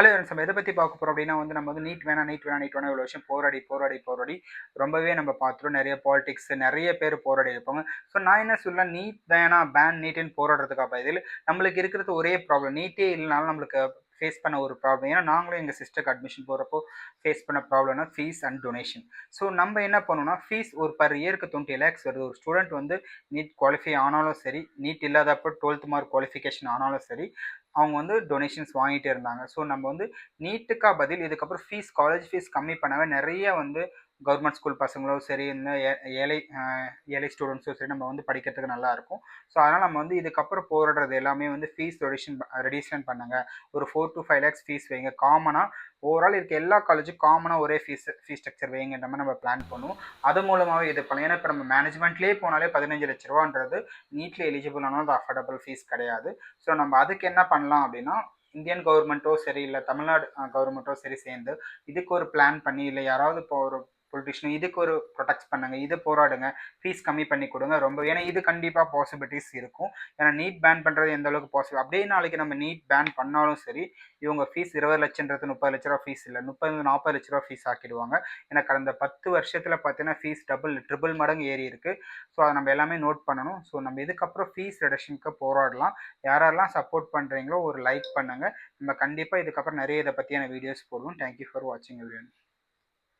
Hello நம்ம எதை பற்றி பார்க்க போகிறோம் அப்படின்னா வந்து நம்ம வந்து நீட் வேணாம் இவ்வளோ வருஷம் போராடி ரொம்பவே நம்ம பார்த்துருவோம். நிறைய பாலிடிக்ஸ் நிறைய பேர் போராடி இருப்பாங்க. ஸோ நான் என்ன சொல்லலாம், நீட் வேணாம் நீட்டுன்னு போராடுறதுக்காக பதில் நம்மளுக்கு இருக்கிறது ஒரே ப்ராப்ளம். நீட்டே இல்லைனாலும் நம்மளுக்கு ஃபேஸ் பண்ண ஒரு ப்ராப்ளம். ஏன்னா நாங்களும் எங்கள் சிஸ்டருக்கு அட்மிஷன் போகிறப்போ ஃபேஸ் பண்ண ப்ராப்ளம்னா ஃபீஸ் அண்ட் டொனேஷன். ஸோ நம்ம என்ன பண்ணணும்னா, ஃபீஸ் ஒரு பர் இயருக்கு 20 lakhs வருது. ஒரு ஸ்டூடெண்ட் வந்து நீட் குவாலிஃபை ஆனாலும் சரி, நீட் இல்லாதப்போ 12th மார்க் குவாலிஃபிகேஷன் ஆனாலும் சரி, அவங்க வந்து டொனேஷன்ஸ் வாங்கிட்டே இருந்தாங்க. ஸோ நம்ம வந்து நீட்டுக்கா பதில் இதுக்கப்புறம் காலேஜ் ஃபீஸ் கம்மி பண்ணவே நிறைய வந்து கவர்மெண்ட் ஸ்கூல் பசங்களும் சரி, இந்த ஏழை ஏழை ஸ்டூடெண்ட்ஸும் சரி நம்ம வந்து படிக்கிறதுக்கு நல்லா இருக்கும். ஸோ அதனால் நம்ம வந்து இதுக்கப்புறம் போராடுறது எல்லாமே வந்து ஃபீஸ் ரெடியூஷன் பண்ணுங்க. ஒரு 4 to 5 lakhs ஃபீஸ் வைங்க. காமனாக ஓவரால் இருக்க எல்லா காலேஜும் காமனாக ஒரே ஃபீஸ் ஸ்ட்ரக்சர் வைங்கன்ற மாதிரி நம்ம பிளான் பண்ணுவோம். அது மூலமாகவே இது பண்ணலாம். ஏன்னா இப்போ நம்ம மேனேஜ்மெண்ட்லேயே போனாலே 15 லட்ச ரூபான்றது நீட்ல எலிஜிபிள் ஆனாலும் அது அஃபோர்டபுள் ஃபீஸ் கிடையாது. ஸோ நம்ம அதுக்கு என்ன பண்ணலாம் அப்படின்னா, இந்தியன் கவர்மெண்ட்டோ சரி, இல்லை தமிழ்நாடு கவர்மெண்ட்டோ சரி சேர்ந்து இதுக்கு ஒரு பிளான் பண்ணி, இல்லை யாராவது இப்போ ஒரு பொலிட்டிஷியன் இதுக்கு ஒரு ப்ரொடெக்ட் பண்ணுங்க, இது போராடுங்க, ஃபீஸ் கம்மி பண்ணி கொடுங்க ரொம்ப. ஏன்னா இது கண்டிப்பாக பாசிபிலிட்டிஸ் இருக்கும். ஏன்னா நீட் பேன் பண்ணுறது எந்த அளவுக்கு பாசிபிள். அப்படியே நாளைக்கு நம்ம நீட் பேன் பண்ணாலும் சரி, இவங்க ஃபீஸ் 20 லட்சன்றது 30 லட்ச ரூபா ஃபீஸ் இல்லை, 30-40 லட்ச ரூபா ஃபீஸ் ஆக்கிடுவாங்க. ஏன்னா கடந்த 10 வருஷத்தில் பார்த்தீங்கன்னா ஃபீஸ் ட்ரிபிள் மடங்கு ஏறி இருக்கு. ஸோ அதை நம்ம எல்லாமே நோட் பண்ணணும். ஸோ நம்ம இதுக்கப்புறம் ஃபீஸ் ரிடக்ஷனுக்கு போராடலாம். யாரெல்லாம் சப்போர்ட் பண்ணுறீங்களோ ஒரு லைக் பண்ணுங்கள். நம்ம கண்டிப்பாக இதுக்கப்புறம் நிறைய இதை பற்றியான வீடியோஸ் போடுவோம். தேங்க்யூ ஃபார் வாட்சிங் எவ்ரிவன்.